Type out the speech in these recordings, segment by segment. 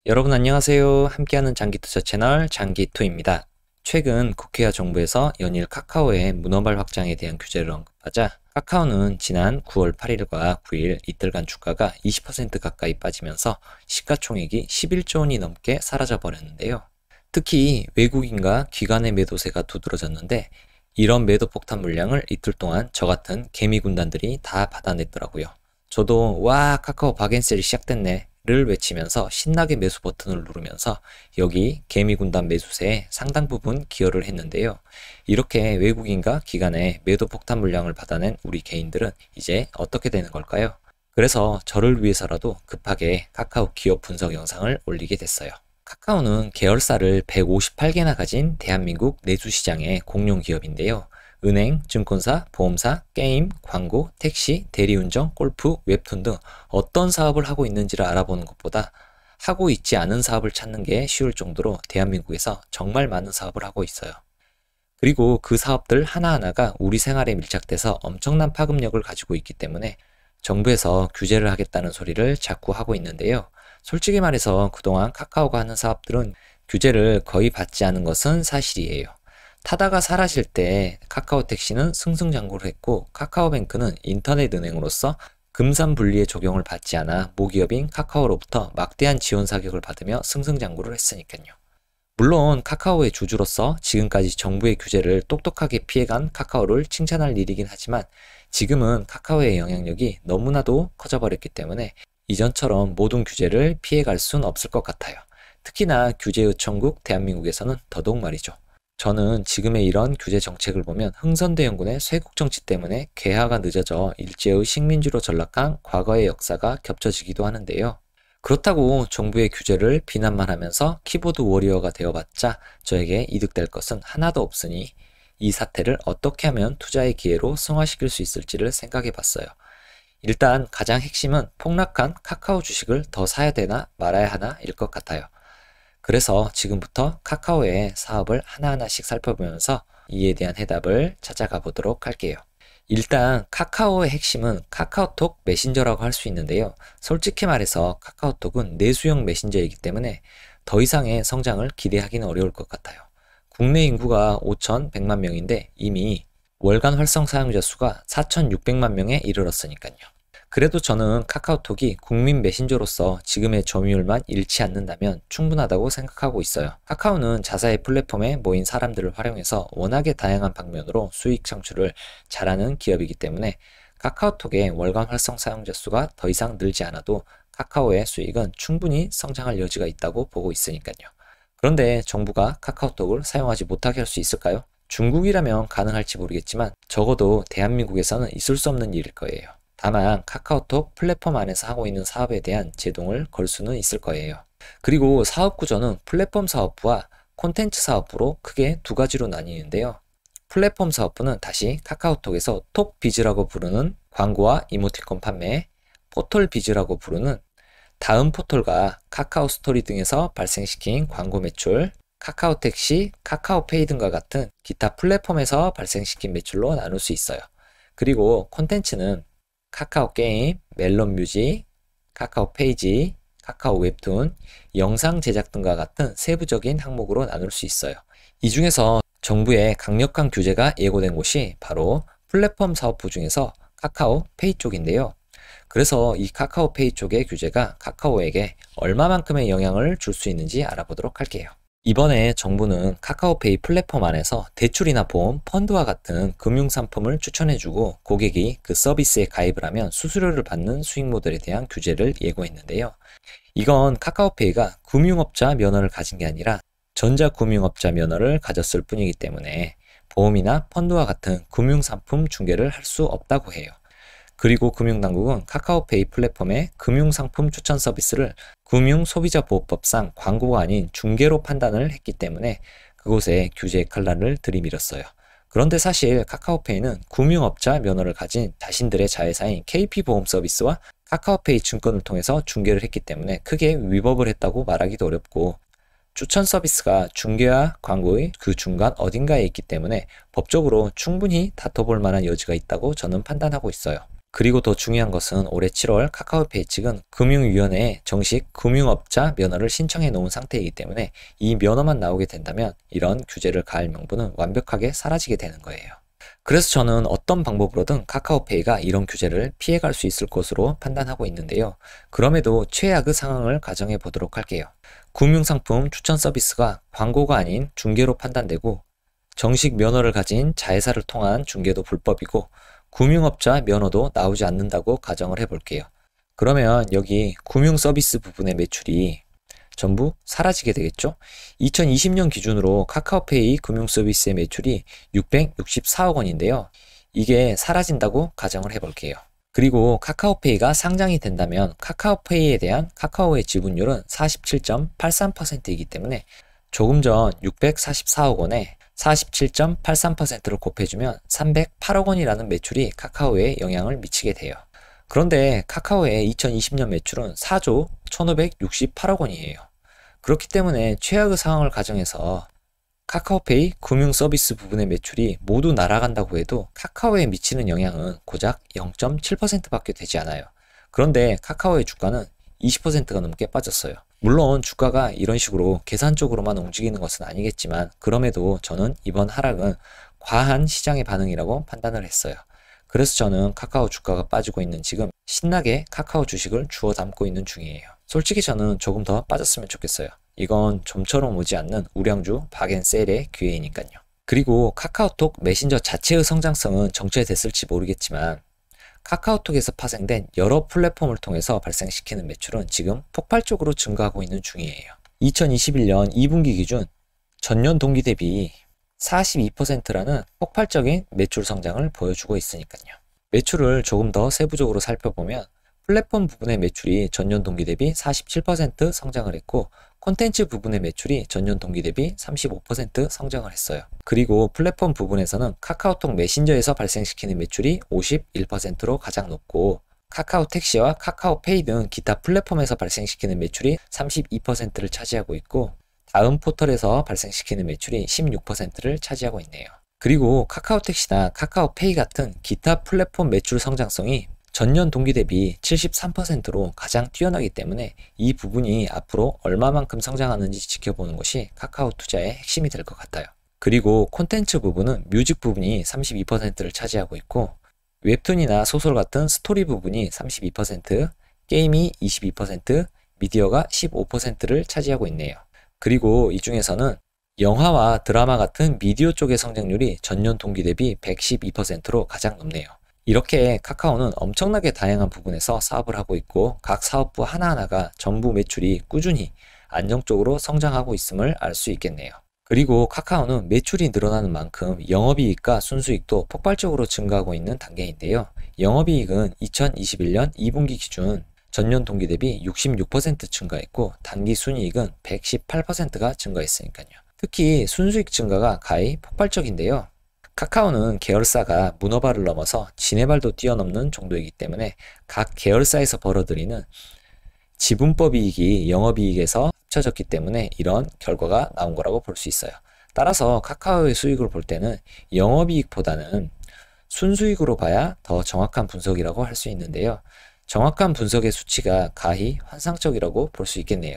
여러분 안녕하세요. 함께하는 장기투자 채널 장기투입니다. 최근 국회와 정부에서 연일 카카오의 문어발 확장에 대한 규제를 언급하자 카카오는 지난 9월 8일과 9일 이틀간 주가가 20% 가까이 빠지면서 시가총액이 11조 원이 넘게 사라져 버렸는데요. 특히 외국인과 기관의 매도세가 두드러졌는데 이런 매도 폭탄 물량을 이틀 동안 저 같은 개미 군단들이 다 받아냈더라고요. 저도 와 카카오 박앤셀이 시작됐네 를 외치면서 신나게 매수 버튼을 누르면서 여기 개미군단 매수세에 상당 부분 기여를 했는데요. 이렇게 외국인과 기관의 매도 폭탄 물량을 받아낸 우리 개인들은 이제 어떻게 되는 걸까요? 그래서 저를 위해서라도 급하게 카카오 기업 분석 영상을 올리게 됐어요. 카카오는 계열사를 158개나 가진 대한민국 내수시장의 공룡 기업인데요. 은행, 증권사, 보험사, 게임, 광고, 택시, 대리운전, 골프, 웹툰 등 어떤 사업을 하고 있는지를 알아보는 것보다 하고 있지 않은 사업을 찾는 게 쉬울 정도로 대한민국에서 정말 많은 사업을 하고 있어요. 그리고 그 사업들 하나하나가 우리 생활에 밀착돼서 엄청난 파급력을 가지고 있기 때문에 정부에서 규제를 하겠다는 소리를 자꾸 하고 있는데요. 솔직히 말해서 그동안 카카오가 하는 사업들은 규제를 거의 받지 않은 것은 사실이에요. 타다가 사라질 때 카카오택시는 승승장구를 했고 카카오뱅크는 인터넷 은행으로서 금산분리의 적용을 받지 않아 모기업인 카카오로부터 막대한 지원 사격을 받으며 승승장구를 했으니까요. 물론 카카오의 주주로서 지금까지 정부의 규제를 똑똑하게 피해간 카카오를 칭찬할 일이긴 하지만 지금은 카카오의 영향력이 너무나도 커져버렸기 때문에 이전처럼 모든 규제를 피해갈 순 없을 것 같아요. 특히나 규제 요청국 대한민국에서는 더더욱 말이죠. 저는 지금의 이런 규제 정책을 보면 흥선대원군의 쇄국 정치 때문에 개화가 늦어져 일제의 식민지로 전락한 과거의 역사가 겹쳐지기도 하는데요. 그렇다고 정부의 규제를 비난만 하면서 키보드 워리어가 되어봤자 저에게 이득될 것은 하나도 없으니 이 사태를 어떻게 하면 투자의 기회로 승화시킬 수 있을지를 생각해 봤어요. 일단 가장 핵심은 폭락한 카카오 주식을 더 사야 되나 말아야 하나 일 것 같아요. 그래서 지금부터 카카오의 사업을 하나하나씩 살펴보면서 이에 대한 해답을 찾아가 보도록 할게요. 일단 카카오의 핵심은 카카오톡 메신저라고 할 수 있는데요. 솔직히 말해서 카카오톡은 내수형 메신저이기 때문에 더 이상의 성장을 기대하기는 어려울 것 같아요. 국내 인구가 5,100만 명인데 이미 월간 활성 사용자 수가 4,600만 명에 이르렀으니까요. 그래도 저는 카카오톡이 국민 메신저로서 지금의 점유율만 잃지 않는다면 충분하다고 생각하고 있어요. 카카오는 자사의 플랫폼에 모인 사람들을 활용해서 워낙에 다양한 방면으로 수익 창출을 잘하는 기업이기 때문에 카카오톡의 월간 활성 사용자 수가 더 이상 늘지 않아도 카카오의 수익은 충분히 성장할 여지가 있다고 보고 있으니까요. 그런데 정부가 카카오톡을 사용하지 못하게 할 수 있을까요? 중국이라면 가능할지 모르겠지만 적어도 대한민국에서는 있을 수 없는 일일 거예요. 다만 카카오톡 플랫폼 안에서 하고 있는 사업에 대한 제동을 걸 수는 있을 거예요. 그리고 사업 구조는 플랫폼 사업부와 콘텐츠 사업부로 크게 두 가지로 나뉘는데요. 플랫폼 사업부는 다시 카카오톡에서 톡비즈라고 부르는 광고와 이모티콘 판매, 포털비즈라고 부르는 다음 포털과 카카오 스토리 등에서 발생시킨 광고 매출, 카카오택시, 카카오페이 등과 같은 기타 플랫폼에서 발생시킨 매출로 나눌 수 있어요. 그리고 콘텐츠는 카카오 게임, 멜론 뮤직, 카카오 페이지, 카카오 웹툰, 영상 제작 등과 같은 세부적인 항목으로 나눌 수 있어요. 이 중에서 정부의 강력한 규제가 예고된 곳이 바로 플랫폼 사업부 중에서 카카오 페이 쪽인데요. 그래서 이 카카오 페이 쪽의 규제가 카카오에게 얼마만큼의 영향을 줄 수 있는지 알아보도록 할게요. 이번에 정부는 카카오페이 플랫폼 안에서 대출이나 보험, 펀드와 같은 금융상품을 추천해주고 고객이 그 서비스에 가입을 하면 수수료를 받는 수익 모델에 대한 규제를 예고했는데요. 이건 카카오페이가 금융업자 면허를 가진 게 아니라 전자금융업자 면허를 가졌을 뿐이기 때문에 보험이나 펀드와 같은 금융상품 중개를 할 수 없다고 해요. 그리고 금융당국은 카카오페이 플랫폼의 금융상품 추천 서비스를 금융소비자보호법상 광고가 아닌 중개로 판단을 했기 때문에 그곳에 규제 칼날을 들이밀었어요. 그런데 사실 카카오페이는 금융업자 면허를 가진 자신들의 자회사인 KP보험 서비스와 카카오페이 증권을 통해서 중개를 했기 때문에 크게 위법을 했다고 말하기도 어렵고 추천 서비스가 중개와 광고의 그 중간 어딘가에 있기 때문에 법적으로 충분히 다퉈볼 만한 여지가 있다고 저는 판단하고 있어요. 그리고 더 중요한 것은 올해 7월 카카오페이 측은 금융위원회에 정식 금융업자 면허를 신청해 놓은 상태이기 때문에 이 면허만 나오게 된다면 이런 규제를 가할 명분은 완벽하게 사라지게 되는 거예요. 그래서 저는 어떤 방법으로든 카카오페이가 이런 규제를 피해갈 수 있을 것으로 판단하고 있는데요. 그럼에도 최악의 상황을 가정해 보도록 할게요. 금융상품 추천 서비스가 광고가 아닌 중개로 판단되고 정식 면허를 가진 자회사를 통한 중개도 불법이고 금융업자 면허도 나오지 않는다고 가정을 해볼게요. 그러면 여기 금융서비스 부분의 매출이 전부 사라지게 되겠죠? 2020년 기준으로 카카오페이 금융서비스의 매출이 664억 원인데요. 이게 사라진다고 가정을 해볼게요. 그리고 카카오페이가 상장이 된다면 카카오페이에 대한 카카오의 지분율은 47.83%이기 때문에 조금 전 644억 원에 47.83%를 곱해주면 308억 원이라는 매출이 카카오에 영향을 미치게 돼요. 그런데 카카오의 2020년 매출은 4조 1568억 원이에요. 그렇기 때문에 최악의 상황을 가정해서 카카오페이 금융 서비스 부분의 매출이 모두 날아간다고 해도 카카오에 미치는 영향은 고작 0.7%밖에 되지 않아요. 그런데 카카오의 주가는 20%가 넘게 빠졌어요. 물론 주가가 이런 식으로 계산적으로만 움직이는 것은 아니겠지만 그럼에도 저는 이번 하락은 과한 시장의 반응이라고 판단을 했어요. 그래서 저는 카카오 주가가 빠지고 있는 지금 신나게 카카오 주식을 주워 담고 있는 중이에요. 솔직히 저는 조금 더 빠졌으면 좋겠어요. 이건 좀처럼 오지 않는 우량주 박앤셀의 기회이니까요. 그리고 카카오톡 메신저 자체의 성장성은 정체됐을지 모르겠지만 카카오톡에서 파생된 여러 플랫폼을 통해서 발생시키는 매출은 지금 폭발적으로 증가하고 있는 중이에요. 2021년 2분기 기준 전년 동기 대비 42%라는 폭발적인 매출 성장을 보여주고 있으니까요. 매출을 조금 더 세부적으로 살펴보면 플랫폼 부분의 매출이 전년 동기 대비 47% 성장을 했고 콘텐츠 부분의 매출이 전년 동기 대비 35% 성장을 했어요. 그리고 플랫폼 부분에서는 카카오톡 메신저에서 발생시키는 매출이 51%로 가장 높고 카카오 택시와 카카오페이 등 기타 플랫폼에서 발생시키는 매출이 32%를 차지하고 있고 다음 포털에서 발생시키는 매출이 16%를 차지하고 있네요. 그리고 카카오 택시나 카카오페이 같은 기타 플랫폼 매출 성장성이 전년 동기 대비 73%로 가장 뛰어나기 때문에 이 부분이 앞으로 얼마만큼 성장하는지 지켜보는 것이 카카오 투자의 핵심이 될 것 같아요. 그리고 콘텐츠 부분은 뮤직 부분이 32%를 차지하고 있고 웹툰이나 소설 같은 스토리 부분이 32%, 게임이 22%, 미디어가 15%를 차지하고 있네요. 그리고 이 중에서는 영화와 드라마 같은 미디어 쪽의 성장률이 전년 동기 대비 112%로 가장 높네요. 이렇게 카카오는 엄청나게 다양한 부분에서 사업을 하고 있고 각 사업부 하나하나가 전부 매출이 꾸준히 안정적으로 성장하고 있음을 알 수 있겠네요. 그리고 카카오는 매출이 늘어나는 만큼 영업이익과 순수익도 폭발적으로 증가하고 있는 단계인데요. 영업이익은 2021년 2분기 기준 전년 동기 대비 66% 증가했고 단기순이익은 118%가 증가했으니까요. 특히 순수익 증가가 가히 폭발적인데요. 카카오는 계열사가 문어발을 넘어서 지네발도 뛰어넘는 정도이기 때문에 각 계열사에서 벌어들이는 지분법 이익이 영업이익에서 합쳐졌기 때문에 이런 결과가 나온 거라고 볼 수 있어요. 따라서 카카오의 수익을 볼 때는 영업이익보다는 순수익으로 봐야 더 정확한 분석이라고 할 수 있는데요. 정확한 분석의 수치가 가히 환상적이라고 볼 수 있겠네요.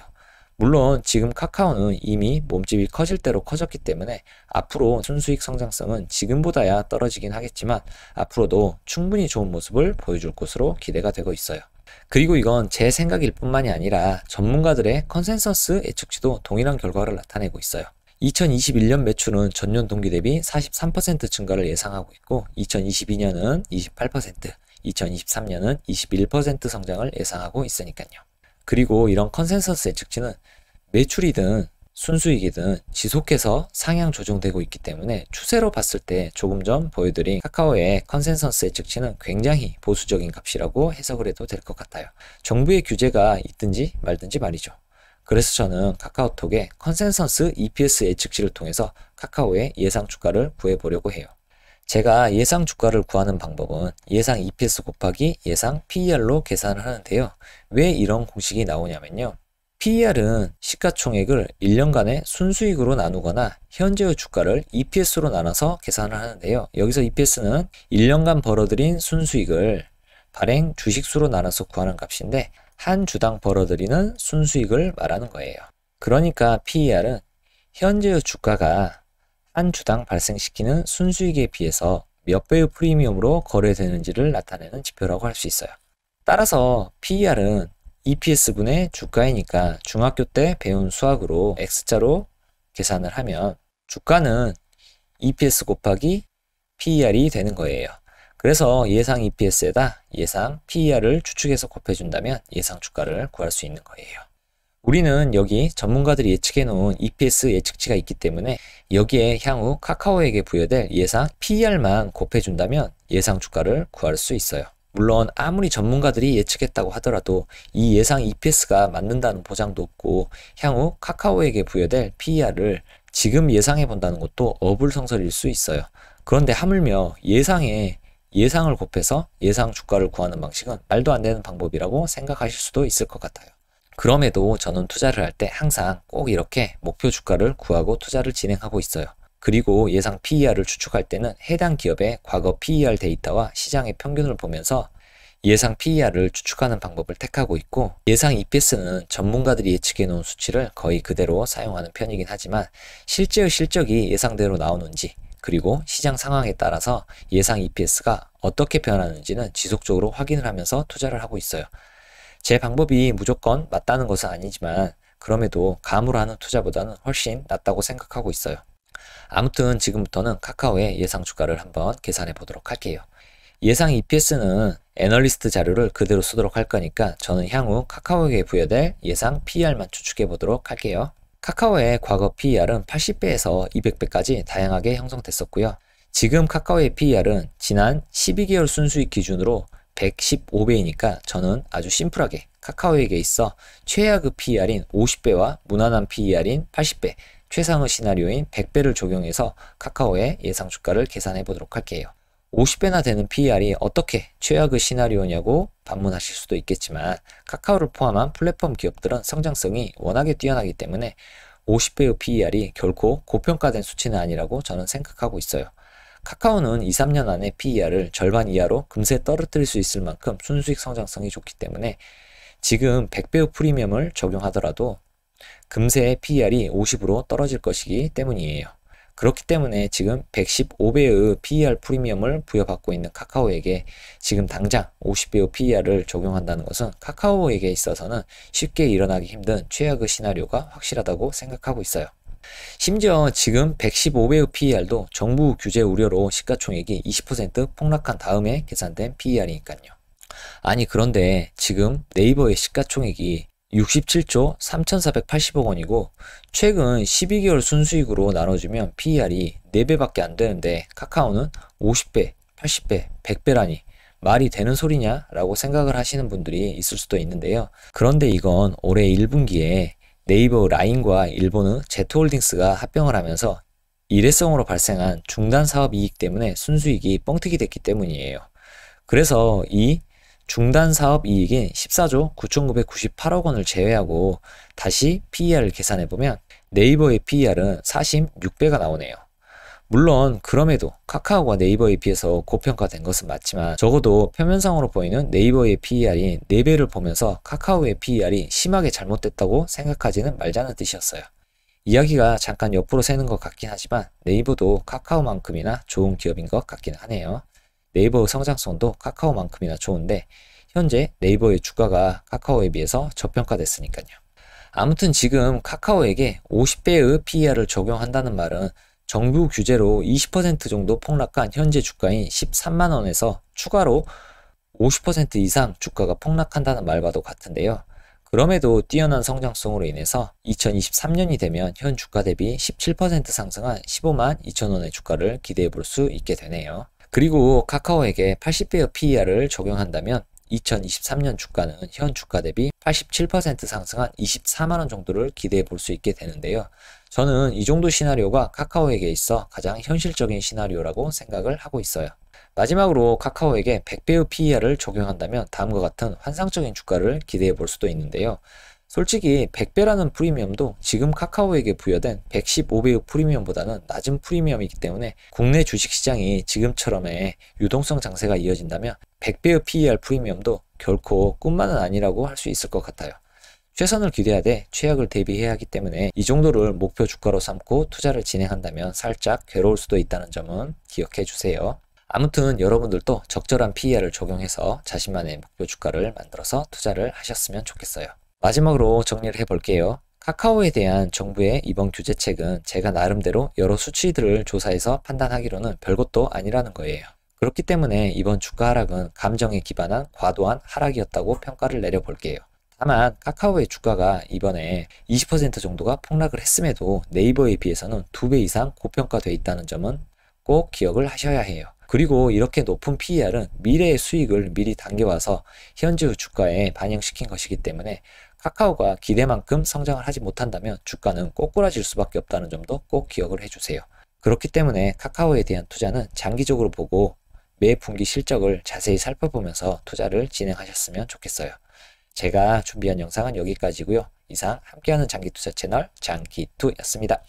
물론 지금 카카오는 이미 몸집이 커질 대로 커졌기 때문에 앞으로 순수익 성장성은 지금보다야 떨어지긴 하겠지만 앞으로도 충분히 좋은 모습을 보여줄 것으로 기대가 되고 있어요. 그리고 이건 제 생각일 뿐만이 아니라 전문가들의 컨센서스 예측치도 동일한 결과를 나타내고 있어요. 2021년 매출은 전년 동기 대비 43% 증가를 예상하고 있고 2022년은 28%, 2023년은 21% 성장을 예상하고 있으니까요. 그리고 이런 컨센서스 예측치는 매출이든 순수익이든 지속해서 상향 조정되고 있기 때문에 추세로 봤을 때 조금 전 보여드린 카카오의 컨센서스 예측치는 굉장히 보수적인 값이라고 해석을 해도 될 것 같아요. 정부의 규제가 있든지 말든지 말이죠. 그래서 저는 카카오톡의 컨센서스 EPS 예측치를 통해서 카카오의 예상 주가를 구해보려고 해요. 제가 예상 주가를 구하는 방법은 예상 EPS 곱하기 예상 PER로 계산을 하는데요. 왜 이런 공식이 나오냐면요. PER은 시가총액을 1년간의 순수익으로 나누거나 현재의 주가를 EPS로 나눠서 계산을 하는데요. 여기서 EPS는 1년간 벌어들인 순수익을 발행 주식수로 나눠서 구하는 값인데 한 주당 벌어들이는 순수익을 말하는 거예요. 그러니까 PER은 현재의 주가가 한 주당 발생시키는 순수익에 비해서 몇 배의 프리미엄으로 거래되는지를 나타내는 지표라고 할 수 있어요. 따라서 PER은 EPS분의 주가이니까 중학교 때 배운 수학으로 X자로 계산을 하면 주가는 EPS 곱하기 PER이 되는 거예요. 그래서 예상 EPS에다 예상 PER을 추측해서 곱해준다면 예상 주가를 구할 수 있는 거예요. 우리는 여기 전문가들이 예측해 놓은 EPS 예측치가 있기 때문에 여기에 향후 카카오에게 부여될 예상 PER만 곱해준다면 예상 주가를 구할 수 있어요. 물론 아무리 전문가들이 예측했다고 하더라도 이 예상 EPS가 맞는다는 보장도 없고 향후 카카오에게 부여될 PER을 지금 예상해 본다는 것도 어불성설일 수 있어요. 그런데 하물며 예상을 곱해서 예상 주가를 구하는 방식은 말도 안 되는 방법이라고 생각하실 수도 있을 것 같아요. 그럼에도 저는 투자를 할 때 항상 꼭 이렇게 목표 주가를 구하고 투자를 진행하고 있어요. 그리고 예상 PER을 추측할 때는 해당 기업의 과거 PER 데이터와 시장의 평균을 보면서 예상 PER을 추측하는 방법을 택하고 있고 예상 EPS는 전문가들이 예측해 놓은 수치를 거의 그대로 사용하는 편이긴 하지만 실제의 실적이 예상대로 나오는지 그리고 시장 상황에 따라서 예상 EPS가 어떻게 변하는지는 지속적으로 확인을 하면서 투자를 하고 있어요. 제 방법이 무조건 맞다는 것은 아니지만 그럼에도 감으로 하는 투자보다는 훨씬 낫다고 생각하고 있어요. 아무튼 지금부터는 카카오의 예상 주가를 한번 계산해 보도록 할게요. 예상 EPS는 애널리스트 자료를 그대로 쓰도록 할 거니까 저는 향후 카카오에게 부여될 예상 PER만 추측해 보도록 할게요. 카카오의 과거 PER은 80배에서 200배까지 다양하게 형성됐었고요. 지금 카카오의 PER은 지난 12개월 순수익 기준으로 115배이니까 저는 아주 심플하게 카카오에게 있어 최악의 PER인 50배와 무난한 PER인 80배, 최상의 시나리오인 100배를 적용해서 카카오의 예상 주가를 계산해 보도록 할게요. 50배나 되는 PER이 어떻게 최악의 시나리오냐고 반문하실 수도 있겠지만 카카오를 포함한 플랫폼 기업들은 성장성이 워낙에 뛰어나기 때문에 50배의 PER이 결코 고평가된 수치는 아니라고 저는 생각하고 있어요. 카카오는 2, 3년 안에 PER을 절반 이하로 금세 떨어뜨릴 수 있을 만큼 순수익 성장성이 좋기 때문에 지금 100배의 프리미엄을 적용하더라도 금세 PER이 50으로 떨어질 것이기 때문이에요. 그렇기 때문에 지금 115배의 PER 프리미엄을 부여받고 있는 카카오에게 지금 당장 50배의 PER을 적용한다는 것은 카카오에게 있어서는 쉽게 일어나기 힘든 최악의 시나리오가 확실하다고 생각하고 있어요. 심지어 지금 115배의 PER도 정부 규제 우려로 시가총액이 20% 폭락한 다음에 계산된 PER이니까요. 아니 그런데 지금 네이버의 시가총액이 67조 3,480억 원이고 최근 12개월 순수익으로 나눠주면 PER이 4배밖에 안 되는데 카카오는 50배, 80배, 100배라니 말이 되는 소리냐? 라고 생각을 하시는 분들이 있을 수도 있는데요. 그런데 이건 올해 1분기에 네이버 라인과 일본의 제트홀딩스가 합병을 하면서 일회성으로 발생한 중단 사업 이익 때문에 순수익이 뻥튀기 됐기 때문이에요. 그래서 이 중단 사업 이익인 14조 9,998억 원을 제외하고 다시 PER을 계산해보면 네이버의 PER은 46배가 나오네요. 물론 그럼에도 카카오가 네이버에 비해서 고평가된 것은 맞지만 적어도 표면상으로 보이는 네이버의 PER인 4배를 보면서 카카오의 PER이 심하게 잘못됐다고 생각하지는 말자는 뜻이었어요. 이야기가 잠깐 옆으로 새는 것 같긴 하지만 네이버도 카카오만큼이나 좋은 기업인 것 같긴 하네요. 네이버의 성장성도 카카오만큼이나 좋은데 현재 네이버의 주가가 카카오에 비해서 저평가됐으니까요. 아무튼 지금 카카오에게 50배의 PER을 적용한다는 말은 정부 규제로 20% 정도 폭락한 현재 주가인 13만원에서 추가로 50% 이상 주가가 폭락한다는 말과도 같은데요. 그럼에도 뛰어난 성장성으로 인해서 2023년이 되면 현 주가 대비 17% 상승한 15만 2천원의 주가를 기대해 볼 수 있게 되네요. 그리고 카카오에게 80배의 PER을 적용한다면 2023년 주가는 현 주가 대비 87% 상승한 24만원 정도를 기대해 볼 수 있게 되는데요. 저는 이 정도 시나리오가 카카오에게 있어 가장 현실적인 시나리오라고 생각을 하고 있어요. 마지막으로 카카오에게 100배의 PER을 적용한다면 다음과 같은 환상적인 주가를 기대해 볼 수도 있는데요. 솔직히 100배라는 프리미엄도 지금 카카오에게 부여된 115배의 프리미엄보다는 낮은 프리미엄이기 때문에 국내 주식시장이 지금처럼의 유동성 장세가 이어진다면 100배의 PER 프리미엄도 결코 꿈만은 아니라고 할 수 있을 것 같아요. 최선을 기대하되 최악을 대비해야 하기 때문에 이 정도를 목표 주가로 삼고 투자를 진행한다면 살짝 괴로울 수도 있다는 점은 기억해 주세요. 아무튼 여러분들도 적절한 PER을 적용해서 자신만의 목표 주가를 만들어서 투자를 하셨으면 좋겠어요. 마지막으로 정리를 해볼게요. 카카오에 대한 정부의 이번 규제책은 제가 나름대로 여러 수치들을 조사해서 판단하기로는 별것도 아니라는 거예요. 그렇기 때문에 이번 주가 하락은 감정에 기반한 과도한 하락이었다고 평가를 내려볼게요. 다만 카카오의 주가가 이번에 20% 정도가 폭락을 했음에도 네이버에 비해서는 2배 이상 고평가되어 있다는 점은 꼭 기억을 하셔야 해요. 그리고 이렇게 높은 PER은 미래의 수익을 미리 당겨와서 현재의 주가에 반영시킨 것이기 때문에 카카오가 기대만큼 성장을 하지 못한다면 주가는 꼬꾸라질 수밖에 없다는 점도 꼭 기억을 해주세요. 그렇기 때문에 카카오에 대한 투자는 장기적으로 보고 매 분기 실적을 자세히 살펴보면서 투자를 진행하셨으면 좋겠어요. 제가 준비한 영상은 여기까지고요. 이상 함께하는 장기투자 채널 장기투였습니다.